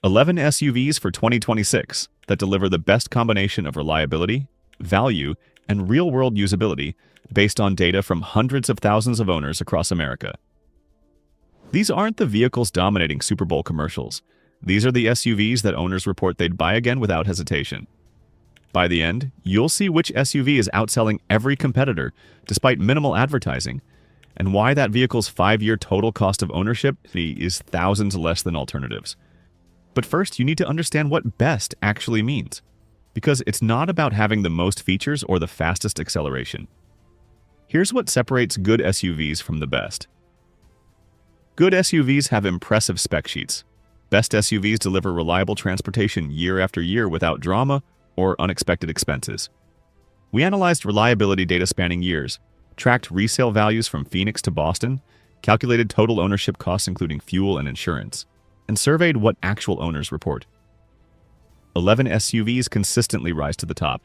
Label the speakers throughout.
Speaker 1: 11 SUVs for 2026 that deliver the best combination of reliability, value, and real-world usability based on data from hundreds of thousands of owners across America. These aren't the vehicles dominating Super Bowl commercials. These are the SUVs that owners report they'd buy again without hesitation. By the end, you'll see which SUV is outselling every competitor despite minimal advertising, and why that vehicle's 5-year total cost of ownership is thousands less than alternatives. But first, you need to understand what best actually means, because it's not about having the most features or the fastest acceleration. Here's what separates good SUVs from the best. Good SUVs have impressive spec sheets. Best SUVs deliver reliable transportation year after year without drama or unexpected expenses. We analyzed reliability data spanning years, tracked resale values from Phoenix to Boston, calculated total ownership costs including fuel and insurance, and surveyed what actual owners report. 11 SUVs consistently rise to the top.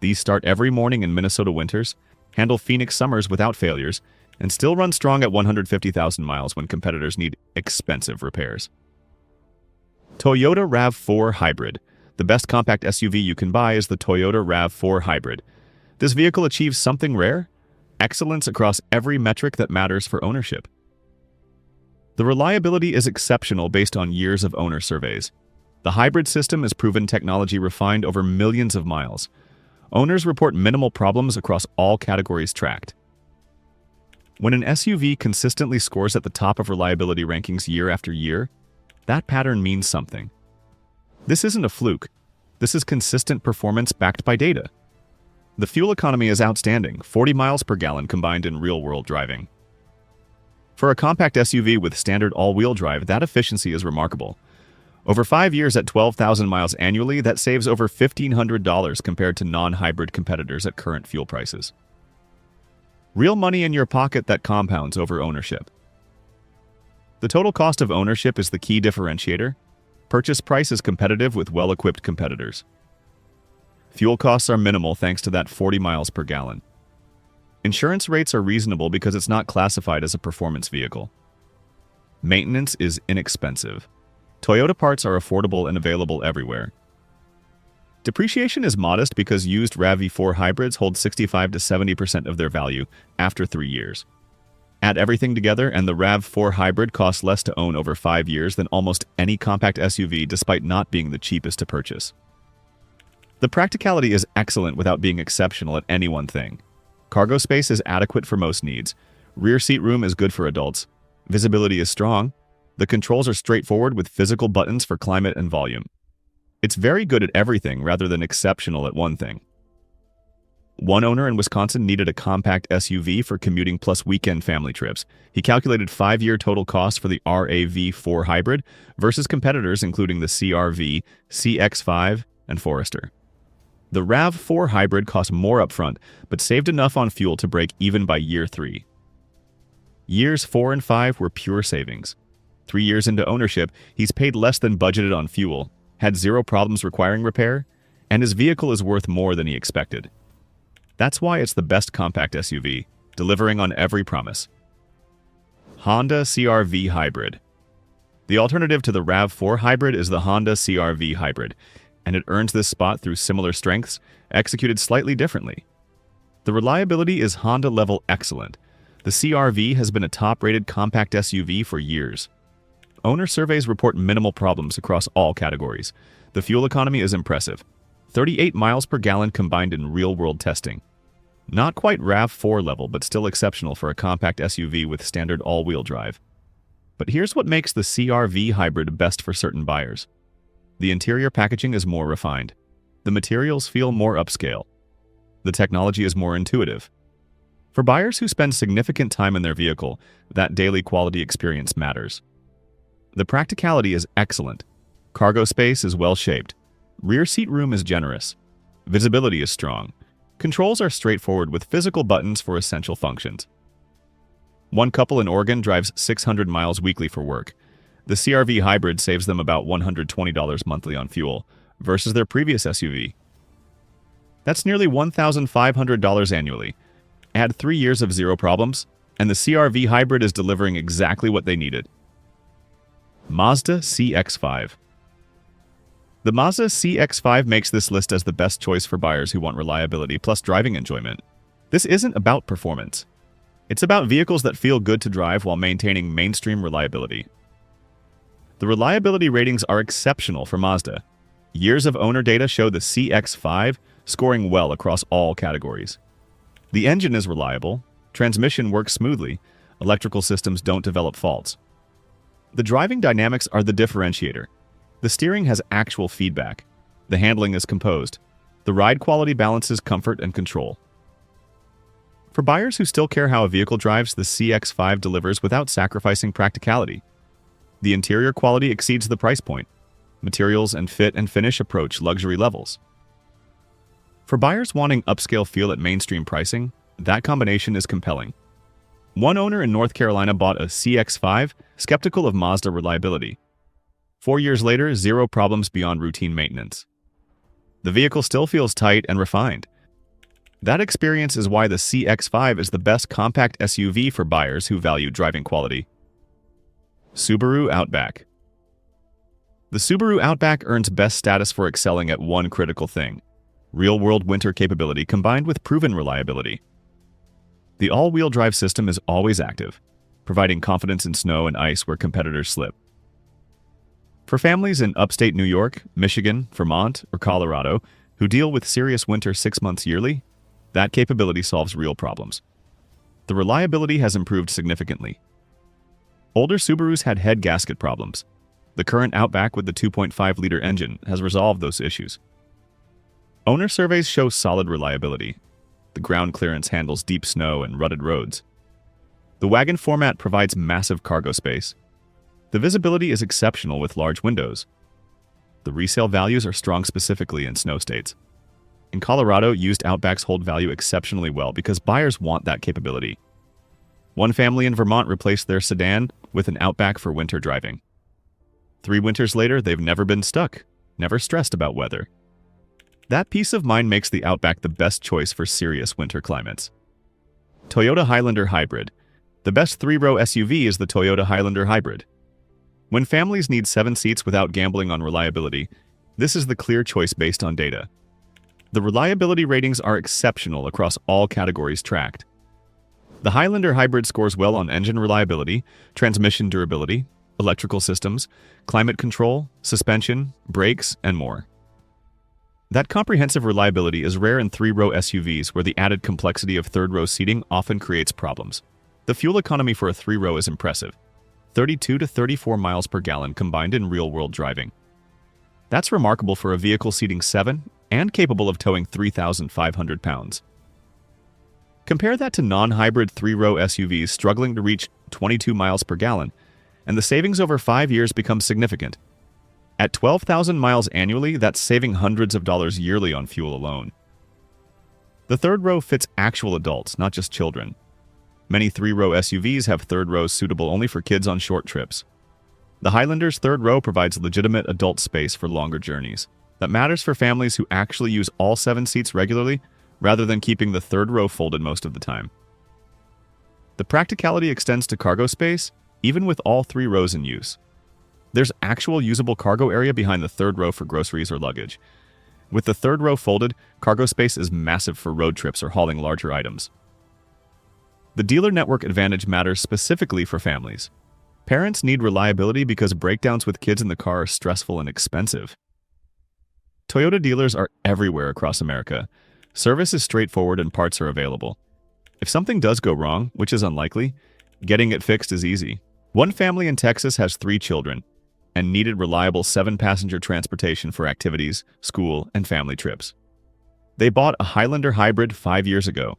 Speaker 1: These start every morning in Minnesota winters, handle Phoenix summers without failures, and still run strong at 150,000 miles when competitors need expensive repairs. Toyota RAV4 Hybrid. The best compact SUV you can buy is the Toyota RAV4 Hybrid. This vehicle achieves something rare: excellence across every metric that matters for ownership. The reliability is exceptional based on years of owner surveys. The hybrid system is proven technology refined over millions of miles. Owners report minimal problems across all categories tracked. When an SUV consistently scores at the top of reliability rankings year after year, that pattern means something. This isn't a fluke. This is consistent performance backed by data. The fuel economy is outstanding, 40 miles per gallon combined in real-world driving. For a compact SUV with standard all-wheel drive, that efficiency is remarkable. Over 5 years at 12,000 miles annually, that saves over $1,500 compared to non-hybrid competitors at current fuel prices. Real money in your pocket that compounds over ownership. The total cost of ownership is the key differentiator. Purchase price is competitive with well-equipped competitors. Fuel costs are minimal thanks to that 40 miles per gallon. Insurance rates are reasonable because it's not classified as a performance vehicle. Maintenance is inexpensive. Toyota parts are affordable and available everywhere. Depreciation is modest because used RAV4 hybrids hold 65 to 70% of their value after 3 years. Add everything together and the RAV4 hybrid costs less to own over 5 years than almost any compact SUV despite not being the cheapest to purchase. The practicality is excellent without being exceptional at any one thing. Cargo space is adequate for most needs. Rear seat room is good for adults. Visibility is strong. The controls are straightforward with physical buttons for climate and volume. It's very good at everything rather than exceptional at one thing. One owner in Wisconsin needed a compact SUV for commuting plus weekend family trips. He calculated 5-year total cost for the RAV4 hybrid versus competitors including the CR-V, CX-5, and Forester. The RAV4 hybrid cost more upfront, but saved enough on fuel to break even by year 3. Years 4 and 5 were pure savings. 3 years into ownership, he's paid less than budgeted on fuel, had 0 problems requiring repair, and his vehicle is worth more than he expected. That's why it's the best compact SUV, delivering on every promise. Honda CR-V Hybrid. The alternative to the RAV4 hybrid is the Honda CR-V Hybrid, and it earns this spot through similar strengths, executed slightly differently. The reliability is Honda-level excellent. The CR-V has been a top-rated compact SUV for years. Owner surveys report minimal problems across all categories. The fuel economy is impressive. 38 miles per gallon combined in real-world testing. Not quite RAV4 level, but still exceptional for a compact SUV with standard all-wheel drive. But here's what makes the CR-V hybrid best for certain buyers. The interior packaging is more refined. The materials feel more upscale. The technology is more intuitive. For buyers who spend significant time in their vehicle, that daily quality experience matters. The practicality is excellent. Cargo space is well-shaped. Rear seat room is generous. Visibility is strong. Controls are straightforward with physical buttons for essential functions. One couple in Oregon drives 600 miles weekly for work. The CR-V hybrid saves them about $120 monthly on fuel, versus their previous SUV. That's nearly $1,500 annually. Add 3 years of 0 problems, and the CR-V hybrid is delivering exactly what they needed. Mazda CX-5. The Mazda CX-5 makes this list as the best choice for buyers who want reliability plus driving enjoyment. This isn't about performance. It's about vehicles that feel good to drive while maintaining mainstream reliability. The reliability ratings are exceptional for Mazda. Years of owner data show the CX-5 scoring well across all categories. The engine is reliable, transmission works smoothly, electrical systems don't develop faults. The driving dynamics are the differentiator. The steering has actual feedback. The handling is composed. The ride quality balances comfort and control. For buyers who still care how a vehicle drives, the CX-5 delivers without sacrificing practicality. The interior quality exceeds the price point. Materials and fit and finish approach luxury levels. For buyers wanting upscale feel at mainstream pricing, that combination is compelling. One owner in North Carolina bought a CX-5, skeptical of Mazda reliability. 4 years later, zero problems beyond routine maintenance. The vehicle still feels tight and refined. That experience is why the CX-5 is the best compact SUV for buyers who value driving quality. Subaru Outback. The Subaru Outback earns best status for excelling at one critical thing: real-world winter capability combined with proven reliability. The all-wheel drive system is always active, providing confidence in snow and ice where competitors slip. For families in upstate New York, Michigan, Vermont, or Colorado who deal with serious winter 6 months yearly, that capability solves real problems. The reliability has improved significantly. Older Subarus had head gasket problems. The current Outback with the 2.5-liter engine has resolved those issues. Owner surveys show solid reliability. The ground clearance handles deep snow and rutted roads. The wagon format provides massive cargo space. The visibility is exceptional with large windows. The resale values are strong specifically in snow states. In Colorado, used Outbacks hold value exceptionally well because buyers want that capability. One family in Vermont replaced their sedan with an Outback for winter driving. 3 winters later, they've never been stuck, never stressed about weather. That peace of mind makes the Outback the best choice for serious winter climates. Toyota Highlander Hybrid. The best 3-row SUV is the Toyota Highlander Hybrid. When families need 7 seats without gambling on reliability, this is the clear choice based on data. The reliability ratings are exceptional across all categories tracked. The Highlander Hybrid scores well on engine reliability, transmission durability, electrical systems, climate control, suspension, brakes, and more. That comprehensive reliability is rare in 3-row SUVs where the added complexity of 3rd-row seating often creates problems. The fuel economy for a 3-row is impressive: 32 to 34 miles per gallon combined in real-world driving. That's remarkable for a vehicle seating 7 and capable of towing 3,500 pounds. Compare that to non-hybrid 3-row SUVs struggling to reach 22 miles per gallon, and the savings over 5 years becomes significant. At 12,000 miles annually, that's saving hundreds of dollars yearly on fuel alone. The 3rd row fits actual adults, not just children. Many 3-row SUVs have 3rd rows suitable only for kids on short trips. The Highlander's 3rd row provides legitimate adult space for longer journeys. That matters for families who actually use all 7 seats regularly, rather than keeping the 3rd row folded most of the time. The practicality extends to cargo space, even with all 3 rows in use. There's actual usable cargo area behind the 3rd row for groceries or luggage. With the 3rd row folded, cargo space is massive for road trips or hauling larger items. The dealer network advantage matters specifically for families. Parents need reliability because breakdowns with kids in the car are stressful and expensive. Toyota dealers are everywhere across America. Service is straightforward and parts are available. If something does go wrong, which is unlikely, getting it fixed is easy. One family in Texas has 3 children and needed reliable 7-passenger transportation for activities, school, and family trips. They bought a Highlander Hybrid 5 years ago.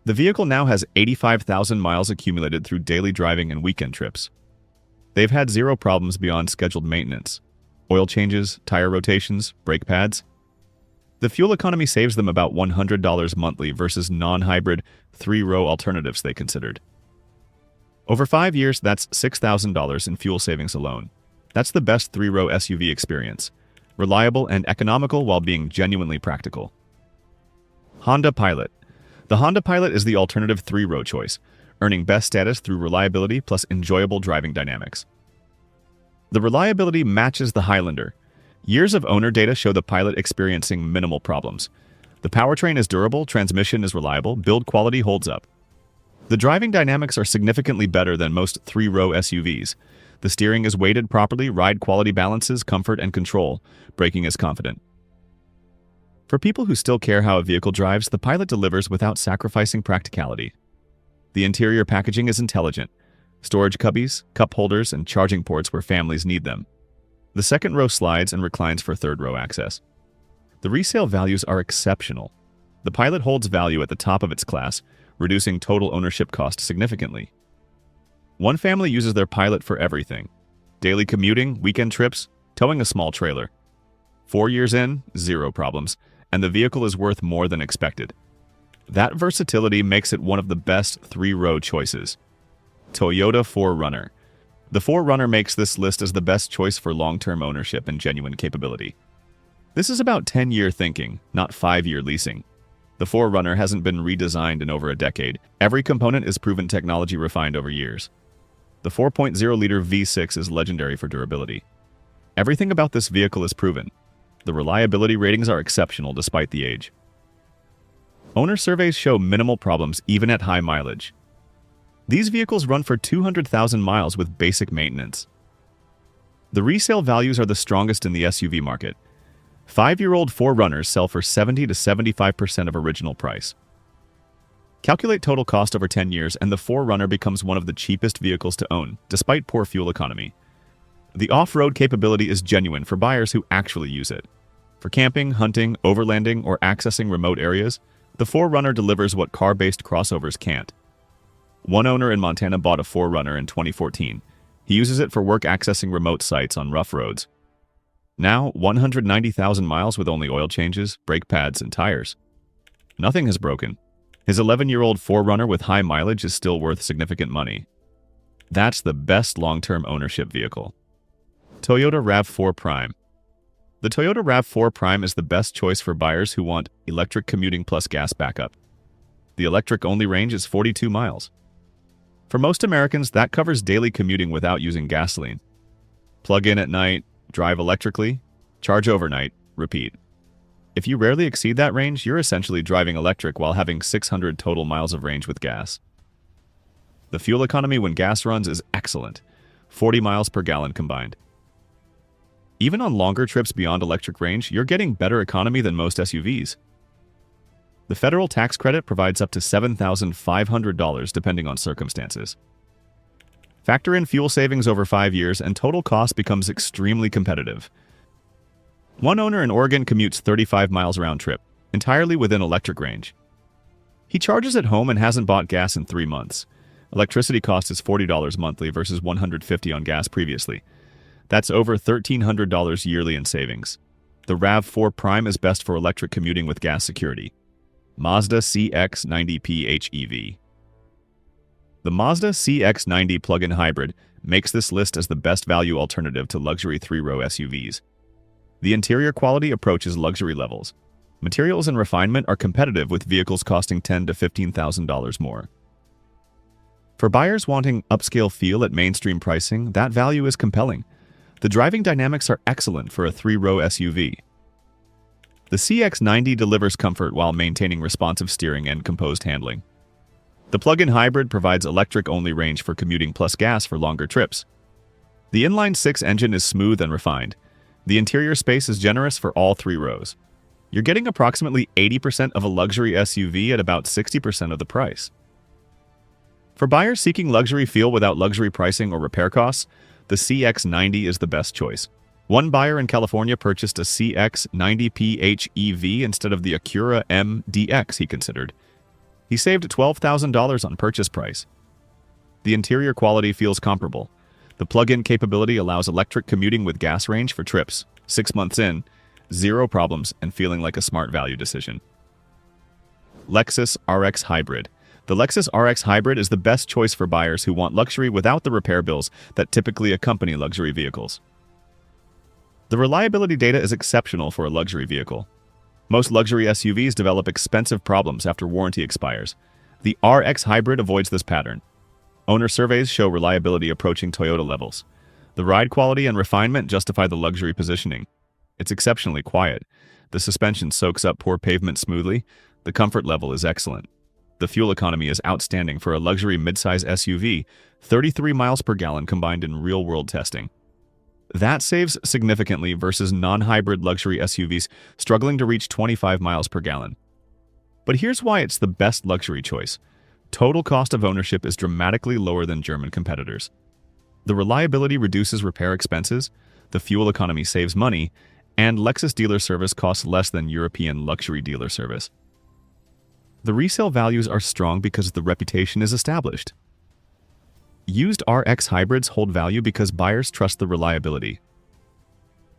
Speaker 1: The vehicle now has 85,000 miles accumulated through daily driving and weekend trips. They've had 0 problems beyond scheduled maintenance: oil changes, tire rotations, brake pads. The fuel economy saves them about $100 monthly versus non-hybrid 3-row alternatives they considered. Over 5 years, that's $6,000 in fuel savings alone. That's the best 3-row SUV experience: reliable and economical while being genuinely practical. Honda Pilot. The Honda Pilot is the alternative 3-row choice, earning best status through reliability plus enjoyable driving dynamics. The reliability matches the Highlander. Years of owner data show the Pilot experiencing minimal problems. The powertrain is durable, transmission is reliable, build quality holds up. The driving dynamics are significantly better than most three-row SUVs. The steering is weighted properly, ride quality balances, comfort and control. Braking is confident. For people who still care how a vehicle drives, the Pilot delivers without sacrificing practicality. The interior packaging is intelligent. Storage cubbies, cup holders, and charging ports where families need them. The second row slides and reclines for third row access. The resale values are exceptional. The Pilot holds value at the top of its class, reducing total ownership cost significantly. One family uses their Pilot for everything: daily commuting, weekend trips, towing a small trailer. 4 years in, zero problems, and the vehicle is worth more than expected. That versatility makes it one of the best three-row choices. Toyota 4Runner. The 4Runner makes this list as the best choice for long-term ownership and genuine capability. This is about 10-year thinking, not 5-year leasing. The 4Runner hasn't been redesigned in over a decade. Every component is proven technology refined over years. The 4.0-liter V6 is legendary for durability. Everything about this vehicle is proven. The reliability ratings are exceptional despite the age. Owner surveys show minimal problems even at high mileage. These vehicles run for 200,000 miles with basic maintenance. The resale values are the strongest in the SUV market. 5-year-old 4Runners sell for 70 to 75% of original price. Calculate total cost over 10 years and the 4Runner becomes one of the cheapest vehicles to own, despite poor fuel economy. The off-road capability is genuine for buyers who actually use it. For camping, hunting, overlanding, or accessing remote areas, the 4Runner delivers what car-based crossovers can't. One owner in Montana bought a 4Runner in 2014. He uses it for work accessing remote sites on rough roads. Now, 190,000 miles with only oil changes, brake pads, and tires. Nothing has broken. His 11-year-old 4Runner with high mileage is still worth significant money. That's the best long-term ownership vehicle. Toyota RAV4 Prime. The Toyota RAV4 Prime is the best choice for buyers who want electric commuting plus gas backup. The electric-only range is 42 miles. For most Americans, that covers daily commuting without using gasoline. Plug in at night, drive electrically, charge overnight, repeat. If you rarely exceed that range, you're essentially driving electric while having 600 total miles of range with gas. The fuel economy when gas runs is excellent, 40 miles per gallon combined. Even on longer trips beyond electric range, you're getting better economy than most SUVs. The federal tax credit provides up to $7,500 depending on circumstances. Factor in fuel savings over 5 years and total cost becomes extremely competitive. One owner in Oregon commutes 35 miles round trip, entirely within electric range. He charges at home and hasn't bought gas in 3 months. Electricity cost is $40 monthly versus $150 on gas previously. That's over $1,300 yearly in savings. The RAV4 Prime is best for electric commuting with gas security. Mazda CX-90 PHEV. The Mazda CX-90 plug-in hybrid makes this list as the best value alternative to luxury three-row SUVs. The interior quality approaches luxury levels. Materials and refinement are competitive with vehicles costing $10,000 to $15,000 more. For buyers wanting upscale feel at mainstream pricing, that value is compelling. The driving dynamics are excellent for a three-row SUV. The CX-90 delivers comfort while maintaining responsive steering and composed handling. The plug-in hybrid provides electric-only range for commuting plus gas for longer trips. The inline-6 engine is smooth and refined. The interior space is generous for all 3 rows. You're getting approximately 80% of a luxury SUV at about 60% of the price. For buyers seeking luxury feel without luxury pricing or repair costs, the CX-90 is the best choice. One buyer in California purchased a CX-90 PHEV instead of the Acura MDX he considered. He saved $12,000 on purchase price. The interior quality feels comparable. The plug-in capability allows electric commuting with gas range for trips. 6 months in, 0 problems and feeling like a smart value decision. Lexus RX Hybrid. The Lexus RX Hybrid is the best choice for buyers who want luxury without the repair bills that typically accompany luxury vehicles. The reliability data is exceptional for a luxury vehicle. Most luxury SUVs develop expensive problems after warranty expires. The RX Hybrid avoids this pattern. Owner surveys show reliability approaching Toyota levels. The ride quality and refinement justify the luxury positioning. It's exceptionally quiet. The suspension soaks up poor pavement smoothly. The comfort level is excellent. The fuel economy is outstanding for a luxury midsize SUV, 33 miles per gallon combined in real-world testing. That saves significantly versus non-hybrid luxury SUVs struggling to reach 25 miles per gallon. But here's why it's the best luxury choice. Total cost of ownership is dramatically lower than German competitors. The reliability reduces repair expenses, the fuel economy saves money, and Lexus dealer service costs less than European luxury dealer service. The resale values are strong because the reputation is established. Used RX hybrids hold value because buyers trust the reliability.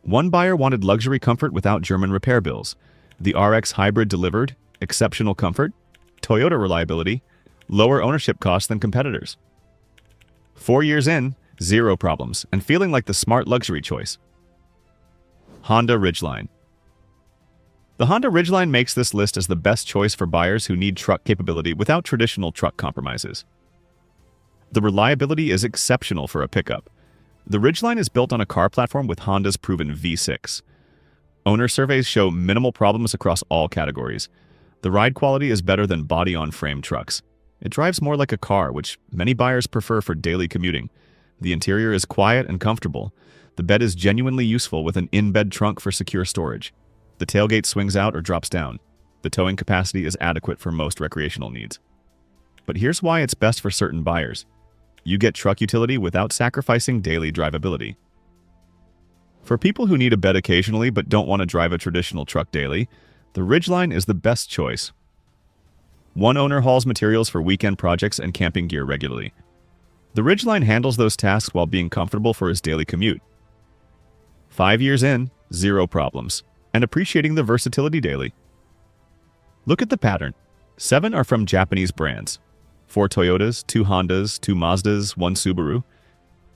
Speaker 1: One buyer wanted luxury comfort without German repair bills. The RX hybrid delivered exceptional comfort, Toyota reliability, lower ownership costs than competitors. 4 years in, zero problems, and feeling like the smart luxury choice. Honda Ridgeline. The Honda Ridgeline makes this list as the best choice for buyers who need truck capability without traditional truck compromises. The reliability is exceptional for a pickup. The Ridgeline is built on a car platform with Honda's proven V6. Owner surveys show minimal problems across all categories. The ride quality is better than body-on-frame trucks. It drives more like a car, which many buyers prefer for daily commuting. The interior is quiet and comfortable. The bed is genuinely useful with an in-bed trunk for secure storage. The tailgate swings out or drops down. The towing capacity is adequate for most recreational needs. But here's why it's best for certain buyers. You get truck utility without sacrificing daily drivability. For people who need a bed occasionally but don't want to drive a traditional truck daily, the Ridgeline is the best choice. One owner hauls materials for weekend projects and camping gear regularly. The Ridgeline handles those tasks while being comfortable for his daily commute. 5 years in, zero problems, and appreciating the versatility daily. Look at the pattern. 7 are from Japanese brands. 4 Toyotas, 2 Hondas, 2 Mazdas, 1 Subaru.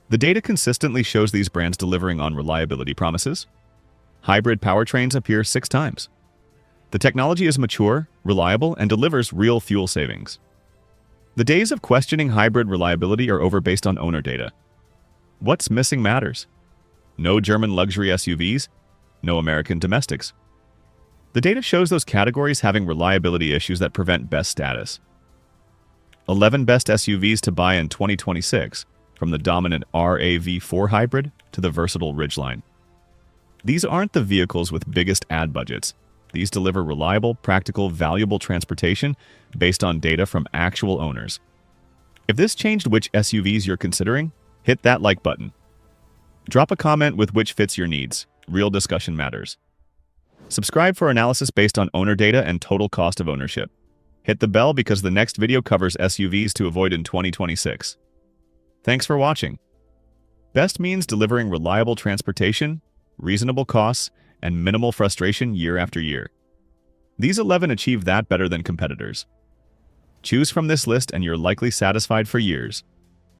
Speaker 1: The data consistently shows these brands delivering on reliability promises. Hybrid powertrains appear 6 times. The technology is mature, reliable, and delivers real fuel savings. The days of questioning hybrid reliability are over based on owner data. What's missing matters. No German luxury SUVs, no American domestics. The data shows those categories having reliability issues that prevent best status. 11 best SUVs to buy in 2026, from the dominant RAV4 hybrid to the versatile Ridgeline. These aren't the vehicles with biggest ad budgets. These deliver reliable, practical, valuable transportation based on data from actual owners. If this changed which SUVs you're considering, hit that like button. Drop a comment with which fits your needs. Real discussion matters. Subscribe for analysis based on owner data and total cost of ownership. Hit the bell because the next video covers SUVs to avoid in 2026. Thanks for watching. Best means delivering reliable transportation, reasonable costs, and minimal frustration year after year. These 11 achieve that better than competitors. Choose from this list and you're likely satisfied for years.